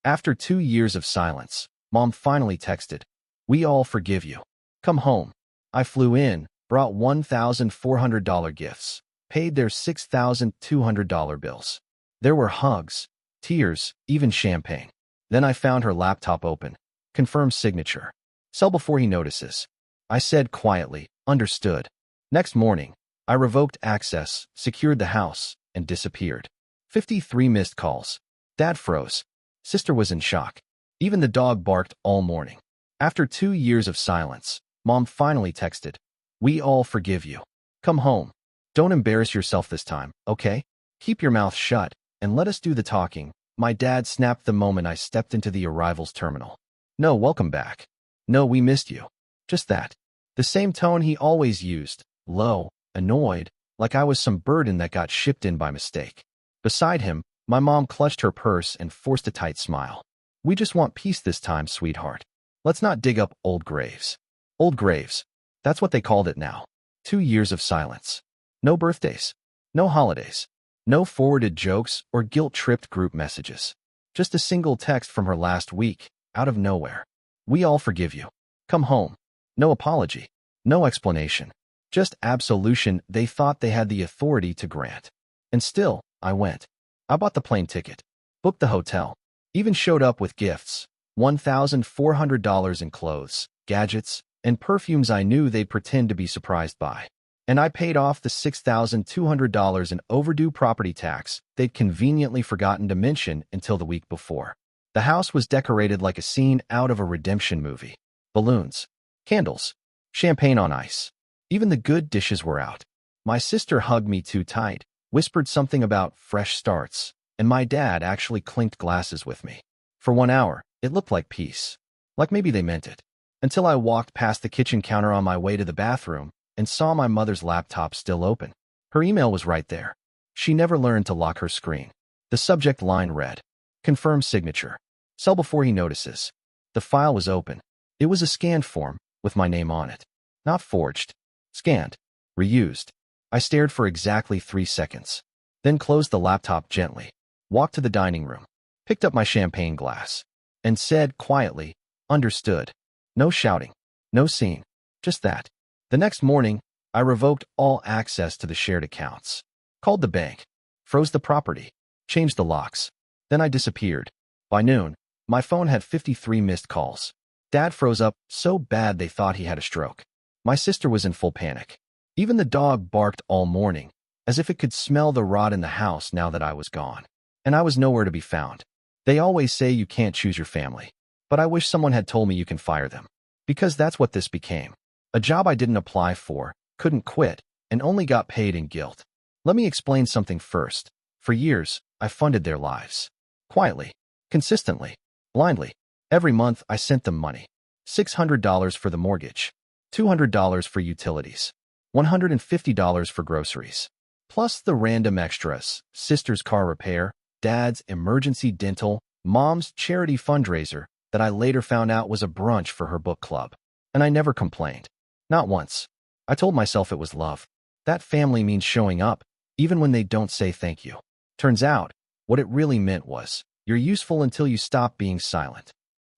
After 2 years of silence, Mom finally texted, "We all forgive you. Come home." I flew in, brought $1,400 gifts, paid their $6,200 bills. There were hugs, tears, even champagne. Then I found her laptop open. Confirm signature. Sell before he notices. I said quietly, "Understood." Next morning, I revoked access, secured the house, and disappeared. 53 missed calls. Dad froze. Sister was in shock. Even the dog barked all morning. After 2 years of silence, Mom finally texted, "We all forgive you. Come home. Don't embarrass yourself this time, okay? Keep your mouth shut, and let us do the talking." My dad snapped the moment I stepped into the arrivals terminal. "No, welcome back. No, we missed you." Just that. The same tone he always used, low, annoyed, like I was some burden that got shipped in by mistake. Beside him, my mom clutched her purse and forced a tight smile. "We just want peace this time, sweetheart. Let's not dig up old graves." Old graves. That's what they called it now. 2 years of silence. No birthdays. No holidays. No forwarded jokes or guilt-tripped group messages. Just a single text from her last week, out of nowhere. "We all forgive you. Come home." No apology. No explanation. Just absolution they thought they had the authority to grant. And still, I went. I bought the plane ticket, booked the hotel, even showed up with gifts, $1,400 in clothes, gadgets, and perfumes I knew they'd pretend to be surprised by. And I paid off the $6,200 in overdue property tax they'd conveniently forgotten to mention until the week before. The house was decorated like a scene out of a redemption movie. Balloons, candles, champagne on ice. Even the good dishes were out. My sister hugged me too tight, whispered something about fresh starts, and my dad actually clinked glasses with me. For 1 hour, it looked like peace. Like maybe they meant it. Until I walked past the kitchen counter on my way to the bathroom and saw my mother's laptop still open. Her email was right there. She never learned to lock her screen. The subject line read, "Confirm signature. Sell before he notices." The file was open. It was a scanned form with my name on it. Not forged. Scanned. Reused. I stared for exactly 3 seconds. Then closed the laptop gently, walked to the dining room, picked up my champagne glass, and said quietly, "Understood." No shouting. No scene. Just that. The next morning, I revoked all access to the shared accounts. Called the bank. Froze the property. Changed the locks. Then I disappeared. By noon, my phone had 53 missed calls. Dad froze up so bad they thought he had a stroke. My sister was in full panic. Even the dog barked all morning, as if it could smell the rot in the house now that I was gone. And I was nowhere to be found. They always say you can't choose your family. But I wish someone had told me you can fire them. Because that's what this became. A job I didn't apply for, couldn't quit, and only got paid in guilt. Let me explain something first. For years, I funded their lives. Quietly. Consistently. Blindly. Every month, I sent them money. $600 for the mortgage. $200 for utilities. $150 for groceries. Plus the random extras, sister's car repair, dad's emergency dental, mom's charity fundraiser that I later found out was a brunch for her book club. And I never complained. Not once. I told myself it was love. That family means showing up, even when they don't say thank you. Turns out, what it really meant was, you're useful until you stop being silent.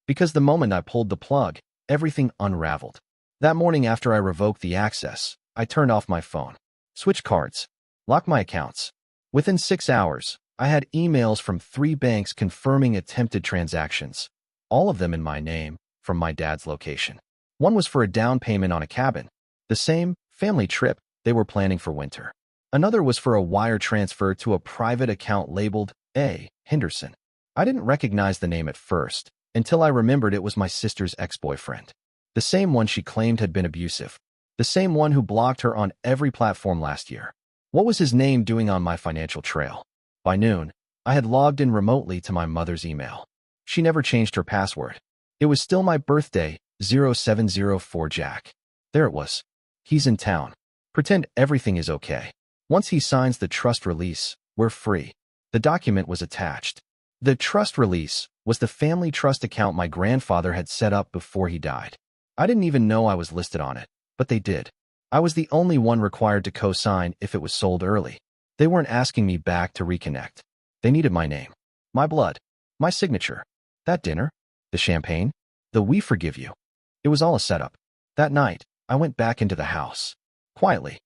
Because the moment I pulled the plug, everything unraveled. That morning after I revoked the access, I turned off my phone, switched cards, locked my accounts. Within 6 hours, I had emails from 3 banks confirming attempted transactions, all of them in my name, from my dad's location. One was for a down payment on a cabin, the same family trip they were planning for winter. Another was for a wire transfer to a private account labeled A. Henderson. I didn't recognize the name at first, until I remembered it was my sister's ex-boyfriend. The same one she claimed had been abusive. The same one who blocked her on every platform last year. What was his name doing on my financial trail? By noon, I had logged in remotely to my mother's email. She never changed her password. It was still my birthday, 0704 Jack. There it was. He's in town. Pretend everything is okay. Once he signs the trust release, we're free. The document was attached. The trust release was the family trust account my grandfather had set up before he died. I didn't even know I was listed on it, but they did. I was the only one required to co-sign if it was sold early. They weren't asking me back to reconnect. They needed my name, my blood, my signature. That dinner, the champagne, the "we forgive you." It was all a setup. That night, I went back into the house. Quietly.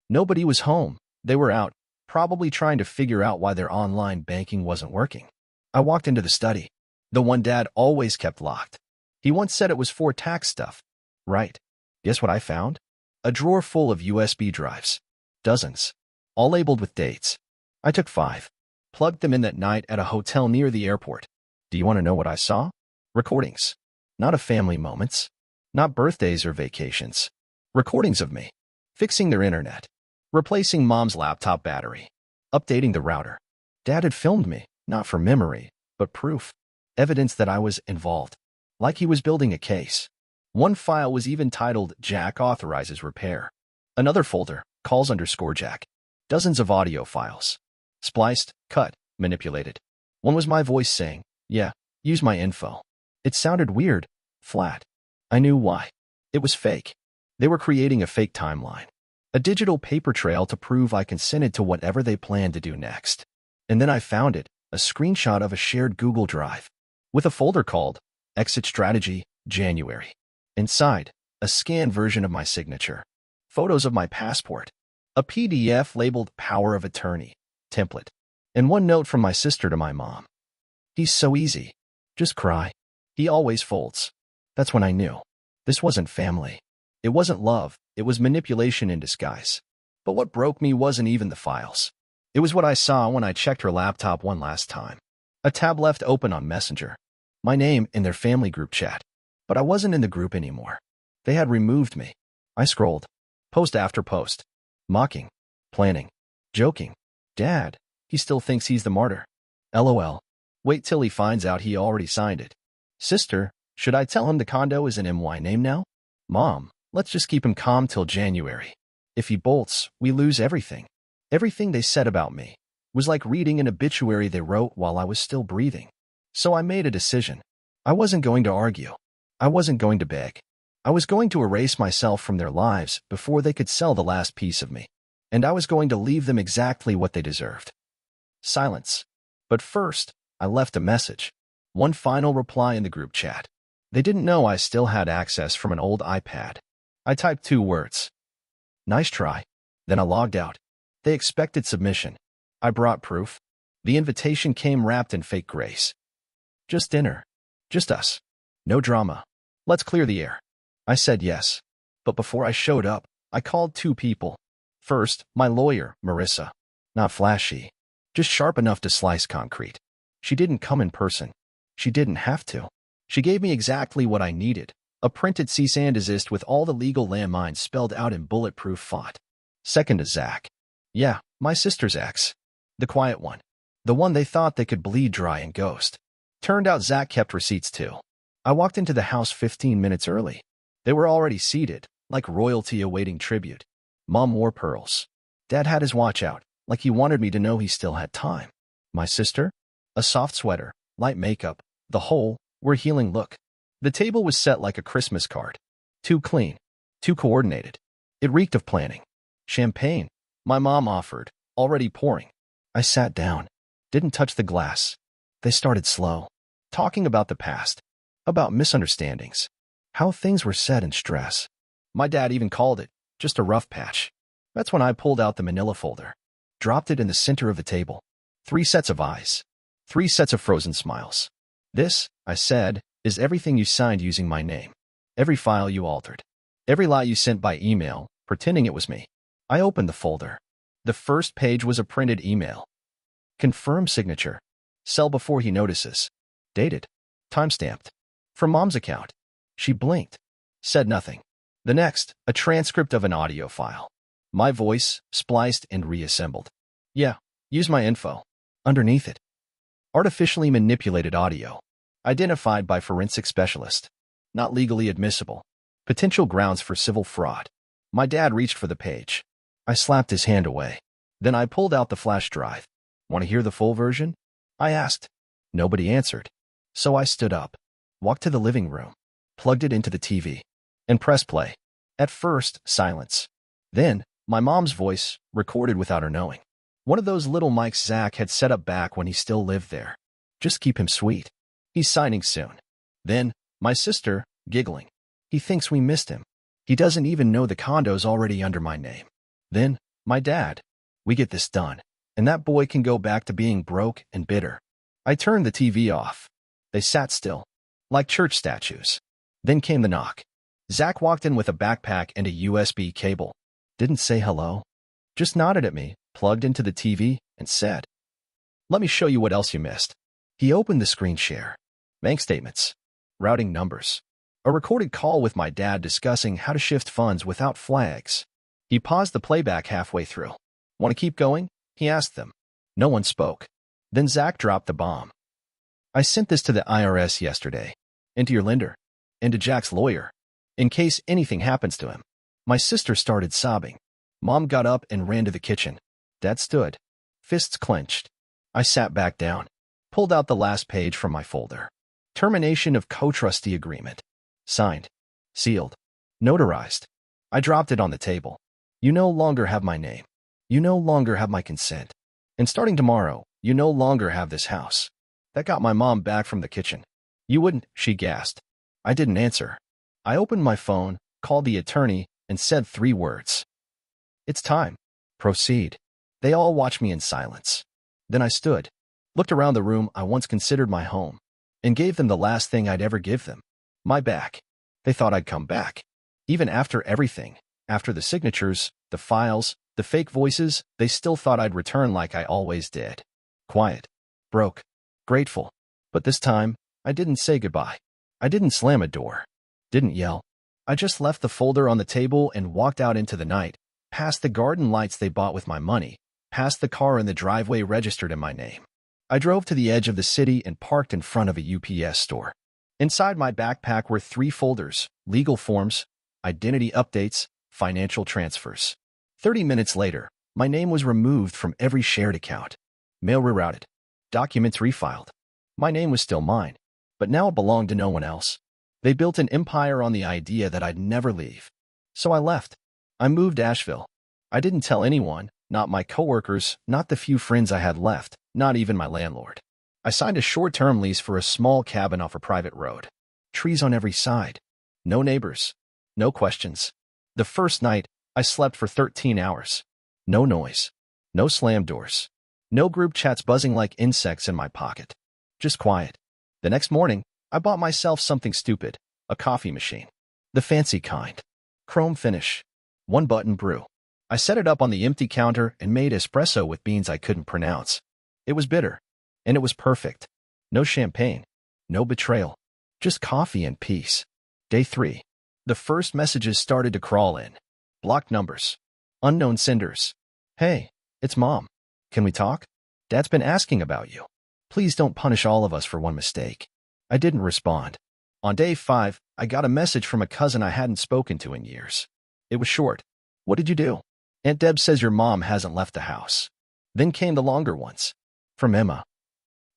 Nobody was home. They were out, probably trying to figure out why their online banking wasn't working. I walked into the study, the one Dad always kept locked. He once said it was for tax stuff. Right. Guess what I found? A drawer full of USB drives. Dozens. All labeled with dates. I took 5. Plugged them in that night at a hotel near the airport. Do you want to know what I saw? Recordings. Not of family moments. Not birthdays or vacations. Recordings of me. Fixing their internet. Replacing Mom's laptop battery. Updating the router. Dad had filmed me, not for memory, but proof. Evidence that I was involved. Like he was building a case. One file was even titled "Jack Authorizes Repair." Another folder, calls_Jack. Dozens of audio files. Spliced, cut, manipulated. One was my voice saying, "Yeah, use my info." It sounded weird, flat. I knew why. It was fake. They were creating a fake timeline. A digital paper trail to prove I consented to whatever they planned to do next. And then I found it, a screenshot of a shared Google Drive. With a folder called Exit Strategy, January. Inside, a scanned version of my signature. Photos of my passport. A PDF labeled Power of Attorney, template. And one note from my sister to my mom. "He's so easy. Just cry. He always folds." That's when I knew. This wasn't family. It wasn't love. It was manipulation in disguise. But what broke me wasn't even the files. It was what I saw when I checked her laptop one last time. A tab left open on Messenger. My name in their family group chat. But I wasn't in the group anymore. They had removed me. I scrolled. Post after post. Mocking. Planning. Joking. Dad, he still thinks he's the martyr. LOL. Wait till he finds out he already signed it. Sister, should I tell him the condo is an MY name now? Mom, let's just keep him calm till January. If he bolts, we lose everything. Everything they said about me was like reading an obituary they wrote while I was still breathing. So I made a decision. I wasn't going to argue. I wasn't going to beg. I was going to erase myself from their lives before they could sell the last piece of me. And I was going to leave them exactly what they deserved. Silence. But first, I left a message. One final reply in the group chat. They didn't know I still had access from an old iPad. I typed 2 words. Nice try. Then I logged out. They expected submission. I brought proof. The invitation came wrapped in fake grace. Just dinner. Just us. No drama. Let's clear the air. I said yes. But before I showed up, I called 2 people. First, my lawyer, Marissa. Not flashy. Just sharp enough to slice concrete. She didn't come in person. She didn't have to. She gave me exactly what I needed. A printed cease and desist with all the legal landmines spelled out in bulletproof font. Second is Zach. Yeah, my sister's ex. The quiet one. The one they thought they could bleed dry and ghost. Turned out Zach kept receipts too. I walked into the house 15 minutes early. They were already seated, like royalty awaiting tribute. Mom wore pearls. Dad had his watch out, like he wanted me to know he still had time. My sister? A soft sweater, light makeup, the whole, we're healing look. The table was set like a Christmas card. Too clean. Too coordinated. It reeked of planning. Champagne, my mom offered, already pouring. I sat down. Didn't touch the glass. They started slow. Talking about the past. About misunderstandings. How things were said in stress. My dad even called it just a rough patch. That's when I pulled out the manila folder. Dropped it in the center of the table. 3 sets of eyes. 3 sets of frozen smiles. This, I said, is everything you signed using my name. Every file you altered. Every lie you sent by email, pretending it was me. I opened the folder. The first page was a printed email. Confirm signature. Sell before he notices. Dated. Timestamped. From Mom's account. She blinked. Said nothing. The next, a transcript of an audio file. My voice, spliced and reassembled. Yeah, use my info. Underneath it. Artificially manipulated audio. Identified by forensic specialist. Not legally admissible. Potential grounds for civil fraud. My dad reached for the page. I slapped his hand away. Then I pulled out the flash drive. Want to hear the full version? I asked. Nobody answered. So I stood up. Walked to the living room. Plugged it into the TV. And pressed play. At first, silence. Then, my mom's voice, recorded without her knowing. One of those little mics Zach had set up back when he still lived there. Just keep him sweet. He's signing soon. Then, my sister, giggling. He thinks we missed him. He doesn't even know the condo's already under my name. Then, my dad. We get this done, and that boy can go back to being broke and bitter. I turned the TV off. They sat still, like church statues. Then came the knock. Zach walked in with a backpack and a USB cable. Didn't say hello. Just nodded at me, plugged into the TV, and said, "Let me show you what else you missed." He opened the screen share. Bank statements. Routing numbers. A recorded call with my dad discussing how to shift funds without flags. He paused the playback halfway through. "Want to keep going?" he asked them. No one spoke. Then Zach dropped the bomb. "I sent this to the IRS yesterday. And to your lender. And to Jack's lawyer. In case anything happens to him." My sister started sobbing. Mom got up and ran to the kitchen. Dad stood, fists clenched. I sat back down, pulled out the last page from my folder. Termination of co-trustee agreement. Signed. Sealed. Notarized. I dropped it on the table. You no longer have my name. You no longer have my consent. And starting tomorrow, you no longer have this house. That got my mom back from the kitchen. "You wouldn't," she gasped. I didn't answer. I opened my phone, called the attorney, and said 3 words. "It's time. Proceed." They all watched me in silence. Then I stood, looked around the room I once considered my home, and gave them the last thing I'd ever give them. My back. They thought I'd come back. Even after everything, after the signatures, the files, the fake voices, they still thought I'd return like I always did. Quiet. Broke. Grateful. But this time, I didn't say goodbye. I didn't slam a door. Didn't yell. I just left the folder on the table and walked out into the night, past the garden lights they bought with my money, past the car in the driveway registered in my name. I drove to the edge of the city and parked in front of a UPS store. Inside my backpack were 3 folders: legal forms, identity updates, financial transfers. 30 minutes later, my name was removed from every shared account. Mail rerouted. Documents refiled. My name was still mine, but now it belonged to no one else. They built an empire on the idea that I'd never leave. So I left. I moved to Asheville. I didn't tell anyone, not my coworkers, not the few friends I had left, not even my landlord. I signed a short-term lease for a small cabin off a private road. Trees on every side. No neighbors. No questions. The first night, I slept for 13 hours. No noise. No slam doors. No group chats buzzing like insects in my pocket. Just quiet. The next morning, I bought myself something stupid, a coffee machine. The fancy kind. Chrome finish. 1-button brew. I set it up on the empty counter and made espresso with beans I couldn't pronounce. It was bitter. And it was perfect. No champagne. No betrayal. Just coffee and peace. Day 3. The first messages started to crawl in. Blocked numbers. Unknown senders. "Hey, it's Mom. Can we talk? Dad's been asking about you. Please don't punish all of us for one mistake." I didn't respond. On day 5, I got a message from a cousin I hadn't spoken to in years. It was short. "What did you do? Aunt Deb says your mom hasn't left the house." Then came the longer ones. From Emma.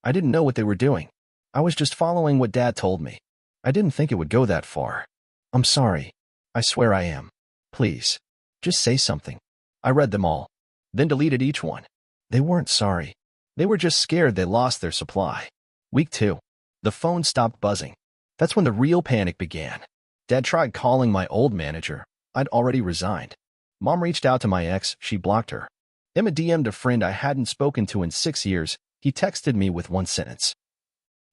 I didn't know what they were doing. I was just following what Dad told me. I didn't think it would go that far. "I'm sorry. I swear I am. Please. Just say something." I read them all, then deleted each one. They weren't sorry. They were just scared they lost their supply. Week 2. The phone stopped buzzing. That's when the real panic began. Dad tried calling my old manager. I'd already resigned. Mom reached out to my ex. She blocked her. Emma DM'd a friend I hadn't spoken to in 6 years. He texted me with one sentence.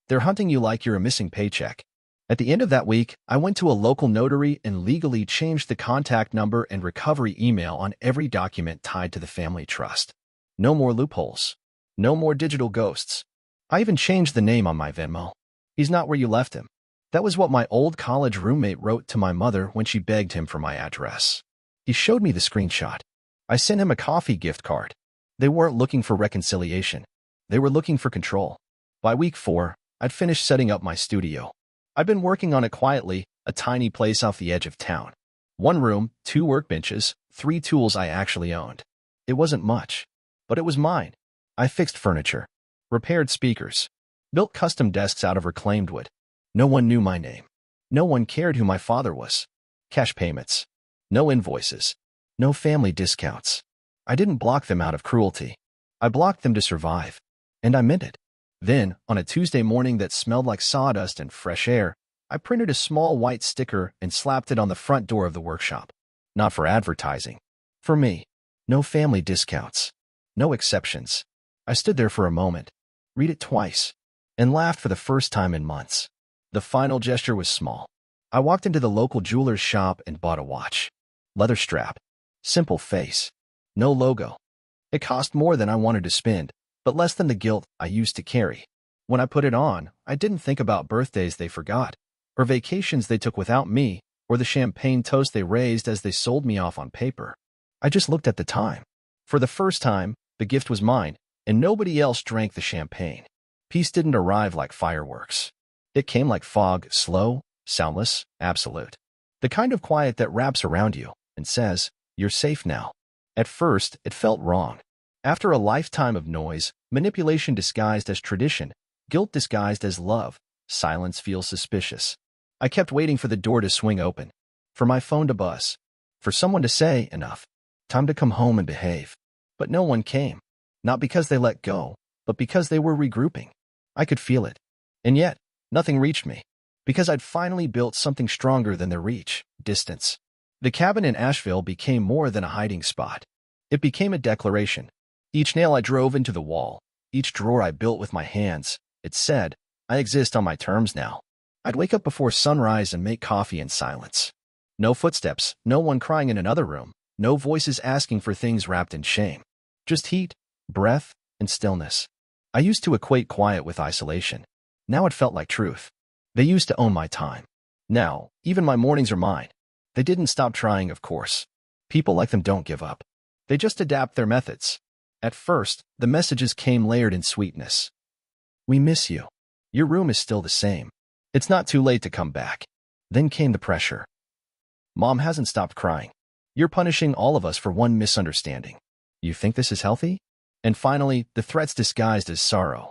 "They're hunting you like you're a missing paycheck." At the end of that week, I went to a local notary and legally changed the contact number and recovery email on every document tied to the family trust. No more loopholes. No more digital ghosts. I even changed the name on my Venmo. "He's not where you left him." That was what my old college roommate wrote to my mother when she begged him for my address. He showed me the screenshot. I sent him a coffee gift card. They weren't looking for reconciliation. They were looking for control. By week 4, I'd finished setting up my studio. I'd been working on it quietly, a tiny place off the edge of town. 1 room, 2 workbenches, 3 tools I actually owned. It wasn't much, but it was mine. I fixed furniture, repaired speakers, built custom desks out of reclaimed wood. No one knew my name. No one cared who my father was. Cash payments. No invoices. No family discounts. I didn't block them out of cruelty. I blocked them to survive. And I meant it. Then, on a Tuesday morning that smelled like sawdust and fresh air, I printed a small white sticker and slapped it on the front door of the workshop. Not for advertising. For me. No family discounts. No exceptions. I stood there for a moment, read it twice, and laughed for the first time in months. The final gesture was small. I walked into the local jeweler's shop and bought a watch. Leather strap. Simple face. No logo. It cost more than I wanted to spend, but less than the guilt I used to carry. When I put it on, I didn't think about birthdays they forgot, or vacations they took without me, or the champagne toast they raised as they sold me off on paper. I just looked at the time. For the first time, the gift was mine, and nobody else drank the champagne. Peace didn't arrive like fireworks. It came like fog, slow, soundless, absolute. The kind of quiet that wraps around you and says, "You're safe now." At first, it felt wrong. After a lifetime of noise, manipulation disguised as tradition, guilt disguised as love, silence feels suspicious. I kept waiting for the door to swing open, for my phone to buzz, for someone to say, "Enough. Time to come home and behave." But no one came. Not because they let go, but because they were regrouping. I could feel it. And yet, nothing reached me. Because I'd finally built something stronger than their reach, distance. The cabin in Asheville became more than a hiding spot. It became a declaration. Each nail I drove into the wall, each drawer I built with my hands, it said, "I exist on my terms now." I'd wake up before sunrise and make coffee in silence. No footsteps, no one crying in another room, no voices asking for things wrapped in shame. Just heat, breath, and stillness. I used to equate quiet with isolation. Now it felt like truth. They used to own my time. Now, even my mornings are mine. They didn't stop trying, of course. People like them don't give up. They just adapt their methods. At first, the messages came layered in sweetness. "We miss you. Your room is still the same. It's not too late to come back." Then came the pressure. "Mom hasn't stopped crying. You're punishing all of us for one misunderstanding. You think this is healthy?" And finally, the threats disguised as sorrow.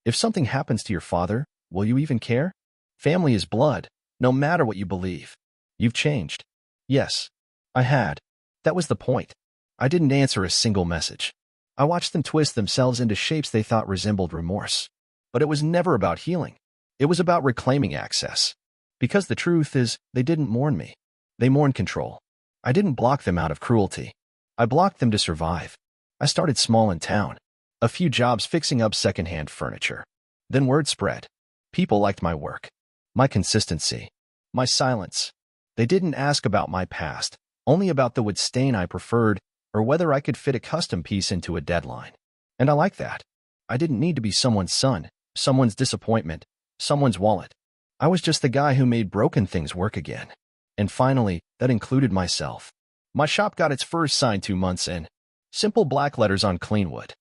"If something happens to your father, will you even care? Family is blood, no matter what you believe. You've changed." Yes, I had. That was the point. I didn't answer a single message. I watched them twist themselves into shapes they thought resembled remorse. But it was never about healing. It was about reclaiming access. Because the truth is, they didn't mourn me. They mourned control. I didn't block them out of cruelty. I blocked them to survive. I started small in town. A few jobs fixing up secondhand furniture. Then word spread. People liked my work. My consistency. My silence. They didn't ask about my past, only about the wood stain I preferred, or whether I could fit a custom piece into a deadline. And I like that. I didn't need to be someone's son, someone's disappointment, someone's wallet. I was just the guy who made broken things work again. And finally, that included myself. My shop got its first sign 2 months in. Simple black letters on clean wood.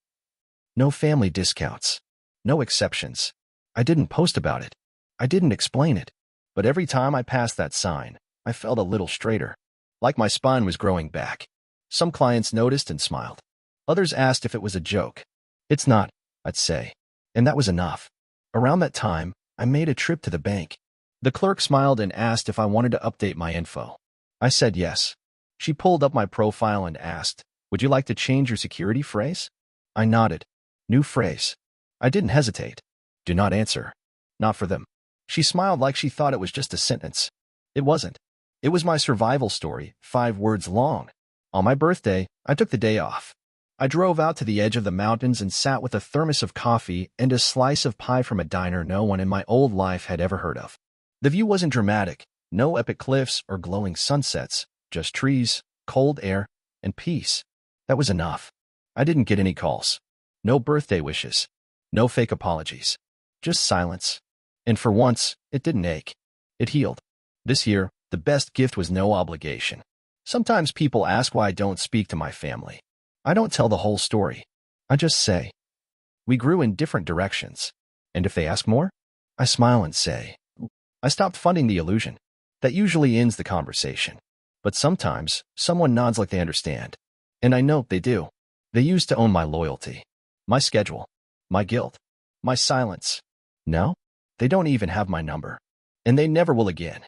No family discounts. No exceptions. I didn't post about it. I didn't explain it. But every time I passed that sign, I felt a little straighter. Like my spine was growing back. Some clients noticed and smiled. Others asked if it was a joke. "It's not," I'd say. And that was enough. Around that time, I made a trip to the bank. The clerk smiled and asked if I wanted to update my info. I said yes. She pulled up my profile and asked, "Would you like to change your security phrase?" I nodded. New phrase. I didn't hesitate. "Do not answer." Not for them. She smiled like she thought it was just a sentence. It wasn't. It was my survival story, 5 words long. On my birthday, I took the day off. I drove out to the edge of the mountains and sat with a thermos of coffee and a slice of pie from a diner no one in my old life had ever heard of. The view wasn't dramatic, no epic cliffs or glowing sunsets, just trees, cold air, and peace. That was enough. I didn't get any calls. No birthday wishes. No fake apologies. Just silence. And for once, it didn't ache. It healed. This year, the best gift was no obligation. Sometimes people ask why I don't speak to my family. I don't tell the whole story. I just say, "We grew in different directions." And if they ask more, I smile and say, "I stopped funding the illusion." That usually ends the conversation. But sometimes, someone nods like they understand. And I know they do. They used to own my loyalty, my schedule, my guilt, my silence. Now, they don't even have my number. And they never will again.